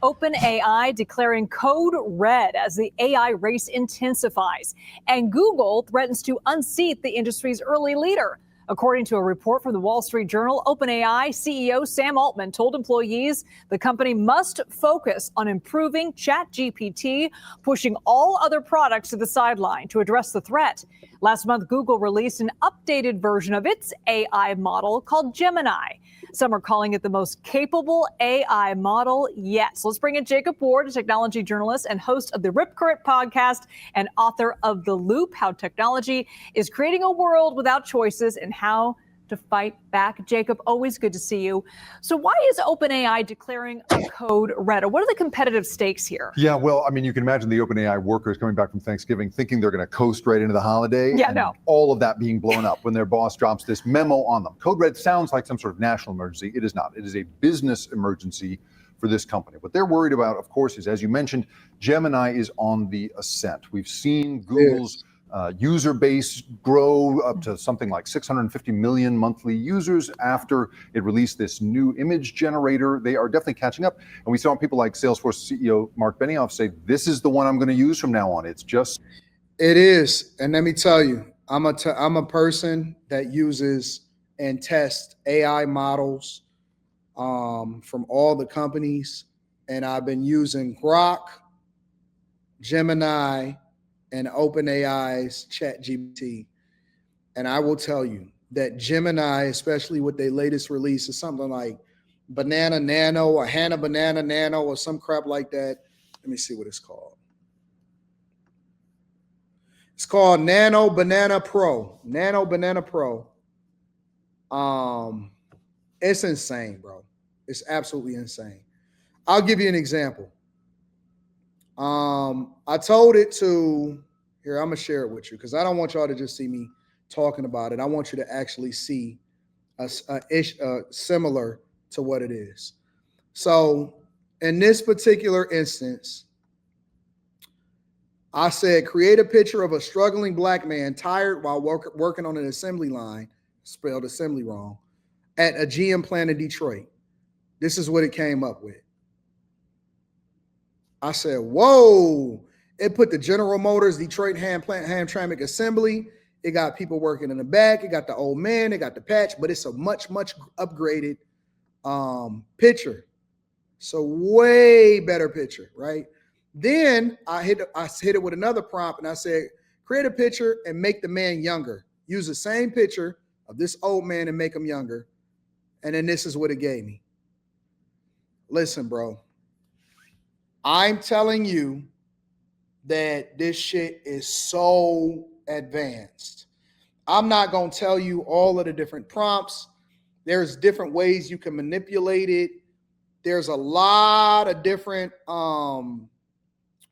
OpenAI declaring code red as the AI race intensifies. And Google threatens to unseat the industry's early leader. According to a report from the Wall Street Journal, OpenAI CEO Sam Altman told employees the company must focus on improving ChatGPT, pushing all other products to the sideline to address the threat. Last month, Google released an updated version of its AI model called Gemini. Some are calling it the most capable AI model yet. So let's bring in Jacob Ward, a technology journalist and host of the Rip Current podcast and author of The Loop, How Technology is Creating a World Without Choices and How to Fight Back. Jacob, always good to see you. So why is OpenAI declaring a code red? Or what are the competitive stakes here? Yeah, well, I mean, you can imagine the OpenAI workers coming back from Thanksgiving thinking they're going to coast right into the holiday. Yeah, and no. all of that being blown up when their boss drops this memo on them. Code red sounds like some sort of national emergency. It is not. It is a business emergency for this company. What they're worried about, of course, is, as you mentioned, Gemini is on the ascent. We've seen Google's user base grow up to something like 650 million monthly users after it released this new image generator. They are definitely catching up. And we saw people like Salesforce CEO Mark Benioff say, this is the one I'm going to use from now on. It's just... It is. And let me tell you, I'm a person that uses and tests AI models from all the companies. And I've been using Grok, Gemini, and OpenAI's ChatGPT. And I will tell you that Gemini, especially with their latest release, is something like Banana Nano or Hannah Banana Nano or some crap like that. Let me see what it's called. It's called Nano Banana Pro. Nano Banana Pro. It's insane, bro. It's absolutely insane. I'll give you an example. I told it to, here, I'm going to share it with you because I don't want y'all to just see me talking about it. I want you to actually see a similar to what it is. So in this particular instance, I said, create a picture of a struggling black man tired while working on an assembly line, spelled assembly wrong, at a GM plant in Detroit. This is what it came up with. I said, whoa, it put the General Motors Detroit Hamtramck assembly. It got people working in the back. It got the old man. It got the patch, but it's a much, much upgraded picture. So way better picture, right? Then I hit it with another prompt and I said, create a picture and make the man younger. Use the same picture of this old man and make him younger. And then this is what it gave me. Listen, bro. I'm telling you that this shit is so advanced. I'm not going to tell you all of the different prompts. There's different ways you can manipulate it. There's a lot of different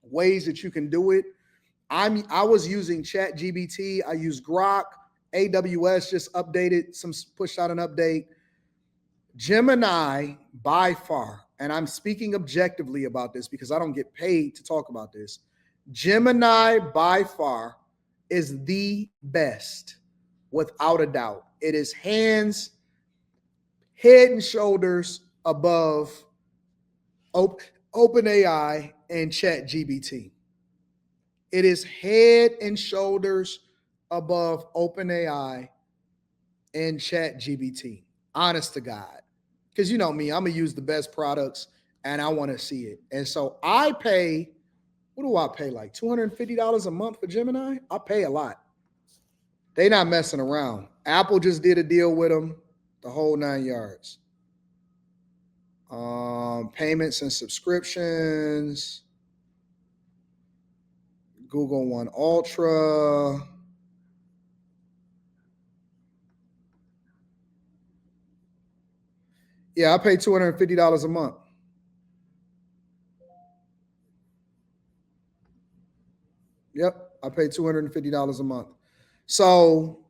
ways that you can do it. I was using ChatGPT. I use Grok. AWS just pushed out an update. Gemini, by far, and I'm speaking objectively about this because I don't get paid to talk about this. Gemini, by far, is the best, without a doubt. It is head and shoulders above OpenAI and ChatGPT. It is head and shoulders above OpenAI and ChatGPT. Honest to God. Because you know me, I'm going to use the best products and I want to see it. And so I pay, what do I pay? Like $250 a month for Gemini? I pay a lot. They not messing around. Apple just did a deal with them, the whole 9 yards. Payments and subscriptions. Google One Ultra. Yeah, I pay $250 a month. Yep, I pay $250 a month. So,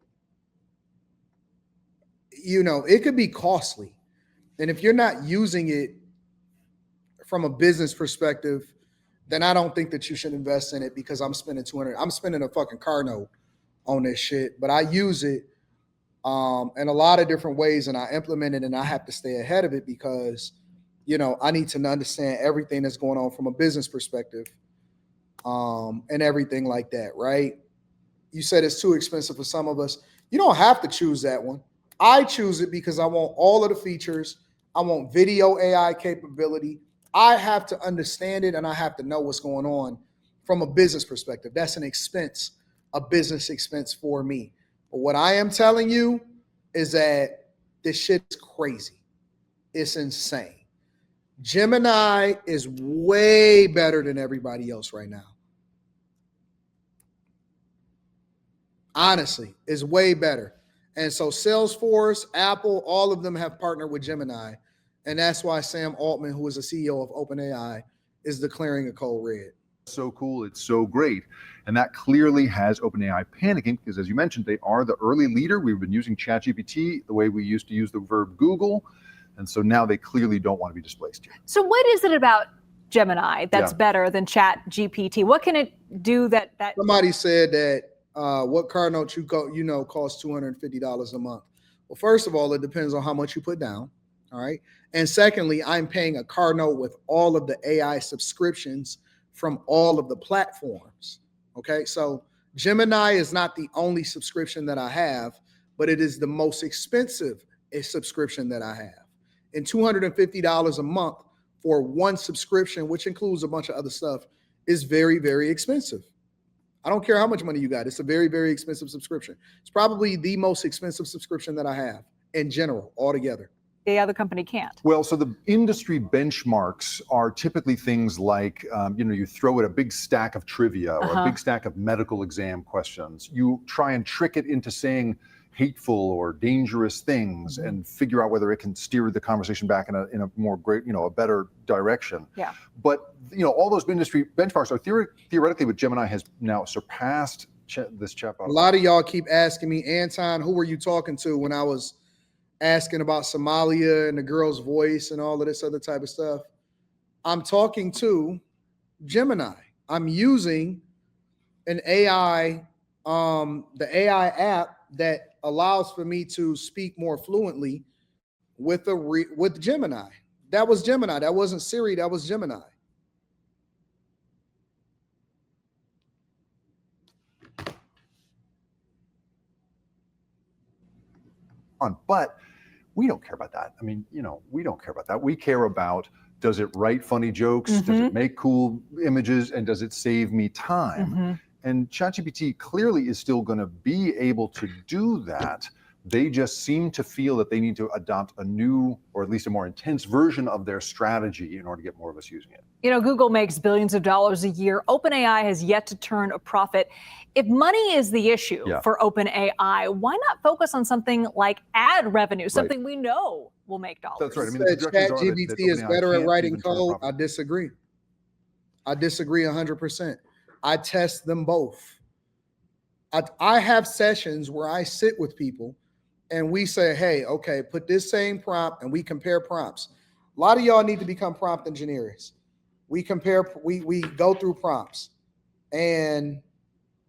you know, it could be costly. And if you're not using it from a business perspective, then I don't think that you should invest in it because I'm spending I'm spending a fucking car note on this shit, but I use it in a lot of different ways and I implement it and I have to stay ahead of it because I need to understand everything that's going on from a business perspective, and everything like that, right? You said it's too expensive for some of us. You don't have to choose that one. I choose it because I want all of the features. I want video AI capability. I have to understand it, and I have to know what's going on from a business perspective. That's an expense, a business expense for me. But what I am telling you is that this shit is crazy. It's insane. Gemini is way better than everybody else right now. Honestly, is way better. And so Salesforce, Apple, all of them have partnered with Gemini. And that's why Sam Altman, who is the CEO of OpenAI, is declaring a code red. So cool, it's so great. And that clearly has OpenAI panicking because, as you mentioned, they are the early leader. We've been using ChatGPT the way we used to use the verb Google. And so now they clearly don't want to be displaced here. So what is it about Gemini that's better than ChatGPT? What can it do that Somebody said that what car note costs $250 a month. Well, first of all, it depends on how much you put down. All right. And secondly, I'm paying a car note with all of the AI subscriptions from all of the platforms. Okay. So Gemini is not the only subscription that I have, but it is the most expensive subscription that I have. And $250 a month for one subscription, which includes a bunch of other stuff, is very, very expensive. I don't care how much money you got. It's a very, very expensive subscription. It's probably the most expensive subscription that I have in general, altogether. The other company can't. Well, so the industry benchmarks are typically things like, you throw it a big stack of trivia or a big stack of medical exam questions. You try and trick it into saying hateful or dangerous things and figure out whether it can steer the conversation back in a more great, a better direction. Yeah. But, all those industry benchmarks are theoretically what Gemini has now surpassed this chatbot. A lot of y'all keep asking me, Anton, who were you talking to when I was asking about Somalia and the girl's voice and all of this other type of stuff? I'm talking to Gemini. I'm using an AI, the AI app that allows for me to speak more fluently with Gemini. That was Gemini. That wasn't Siri. That was Gemini. But we don't care about that. I mean, we don't care about that. We care about, does it write funny jokes? Does it make cool images? And does it save me time? And ChatGPT clearly is still going to be able to do that. They just seem to feel that they need to adopt a new, or at least a more intense version of their strategy in order to get more of us using it. Google makes billions of dollars a year. OpenAI has yet to turn a profit. If money is the issue for OpenAI, why not focus on something like ad revenue, something we know will make dollars? That's right. I mean, ChatGPT is better at writing code. I disagree. I disagree 100%. I test them both. I have sessions where I sit with people and we say, hey, okay, put this same prompt, and we compare prompts. A lot of y'all need to become prompt engineers. We go through prompts and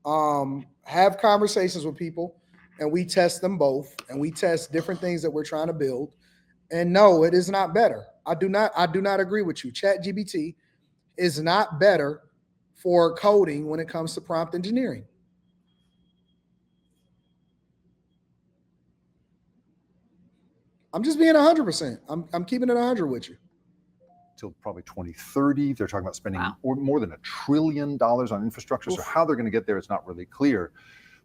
have conversations with people, and we test them both, and we test different things that we're trying to build. And no, it is not better. I do not agree with you. ChatGPT is not better for coding when it comes to prompt engineering. I'm just being 100%. I'm keeping it 100 with you. Till probably 2030, they're talking about spending more than $1 trillion on infrastructure. So how they're going to get there, it's not really clear.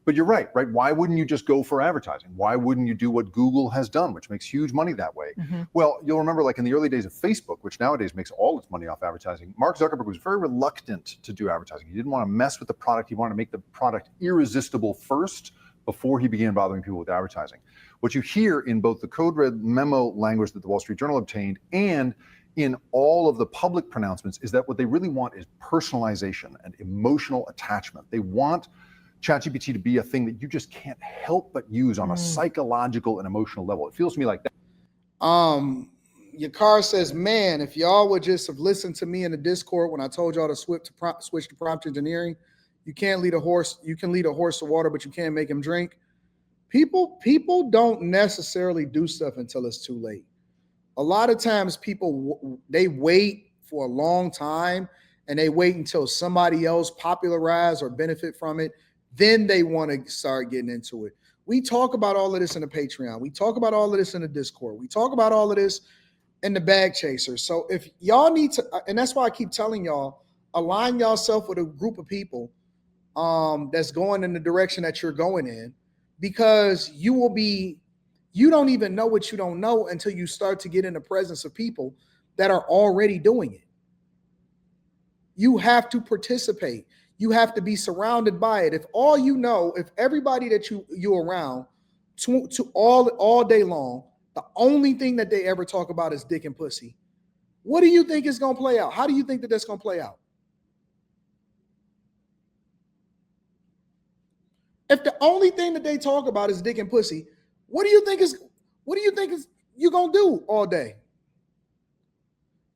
But you're right? Why wouldn't you just go for advertising? Why wouldn't you do what Google has done, which makes huge money that way? Well, you'll remember in the early days of Facebook, which nowadays makes all its money off advertising, Mark Zuckerberg was very reluctant to do advertising. He didn't want to mess with the product. He wanted to make the product irresistible first before he began bothering people with advertising. What you hear in both the code red memo language that the Wall Street Journal obtained and in all of the public pronouncements is that what they really want is personalization and emotional attachment. They want ChatGPT to be a thing that you just can't help but use on a psychological and emotional level. It feels to me like that. Your car says, man, if y'all would just have listened to me in the Discord when I told y'all to switch to prompt engineering, you can lead a horse to water, but you can't make him drink. People don't necessarily do stuff until it's too late. A lot of times people, they wait for a long time and they wait until somebody else popularize or benefit from it. Then they want to start getting into it. We talk about all of this in the Patreon. We talk about all of this in the Discord. We talk about all of this in the Bag Chaser. So if y'all need to, and that's why I keep telling y'all, align yourself with a group of people that's going in the direction that you're going in, because you don't even know what you don't know until you start to get in the presence of people that are already doing it. You have to participate. You have to be surrounded by it. If all you know, if everybody that you're around to all day long, the only thing that they ever talk about is dick and pussy, what do you think is going to play out? How do you think that that's going to play out? If the only thing that they talk about is dick and pussy, what do you think is you going to do all day?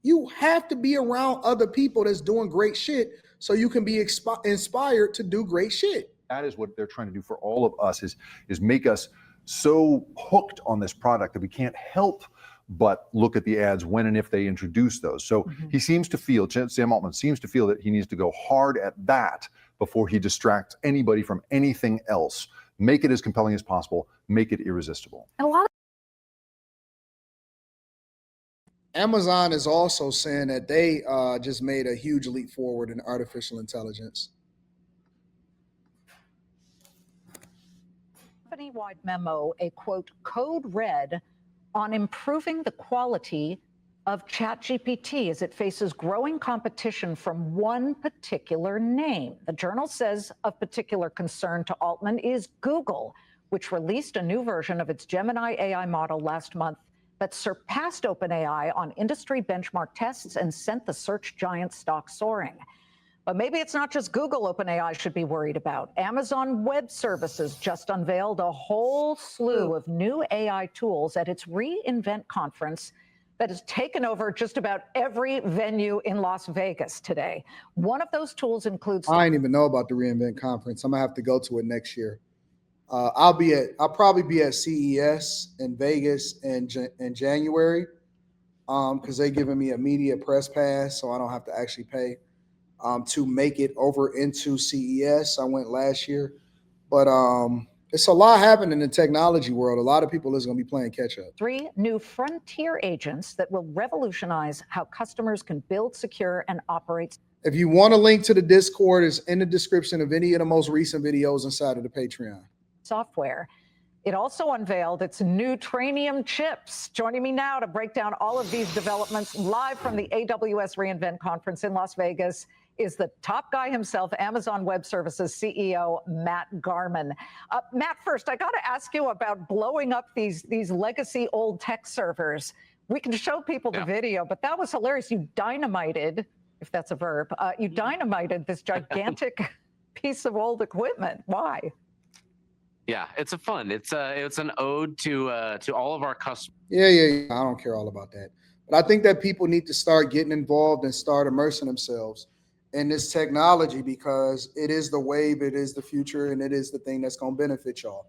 You have to be around other people that's doing great shit so you can be inspired to do great shit. That is what they're trying to do for all of us, is make us so hooked on this product that we can't help but look at the ads when and if they introduce those. So he seems to feel, Sam Altman seems to feel that he needs to go hard at that before he distracts anybody from anything else. Make it as compelling as possible, make it irresistible. And a lot of Amazon is also saying that they just made a huge leap forward in artificial intelligence. Company-wide memo, a quote, code red on improving the quality of ChatGPT as it faces growing competition from one particular name. The journal says of particular concern to Altman is Google, which released a new version of its Gemini AI model last month that surpassed OpenAI on industry benchmark tests and sent the search giant stock soaring. But maybe it's not just Google OpenAI should be worried about. Amazon Web Services just unveiled a whole slew of new AI tools at its reInvent conference that has taken over just about every venue in Las Vegas today. One of those tools includes... I didn't even know about the reInvent conference. I'm gonna have to go to it next year. I'll probably be at CES in Vegas in January, because they're giving me a media press pass, so I don't have to actually pay to make it over into CES. I went last year, but it's a lot happening in the technology world. A lot of people is going to be playing catch up. 3 new frontier agents that will revolutionize how customers can build, secure, and operate. If you want a link to the Discord, it's in the description of any of the most recent videos inside of the Patreon. Software. It also unveiled its new Trainium chips. Joining me now to break down all of these developments live from the AWS reInvent conference in Las Vegas is the top guy himself, Amazon Web Services CEO, Matt Garman. Matt, first, I got to ask you about blowing up these legacy old tech servers. We can show people the video, but that was hilarious. You dynamited, if that's a verb, you dynamited this gigantic piece of old equipment. Why? Yeah, it's an ode to all of our customers. Yeah. I don't care all about that. But I think that people need to start getting involved and start immersing themselves in this technology, because it is the wave, it is the future, and it is the thing that's going to benefit y'all.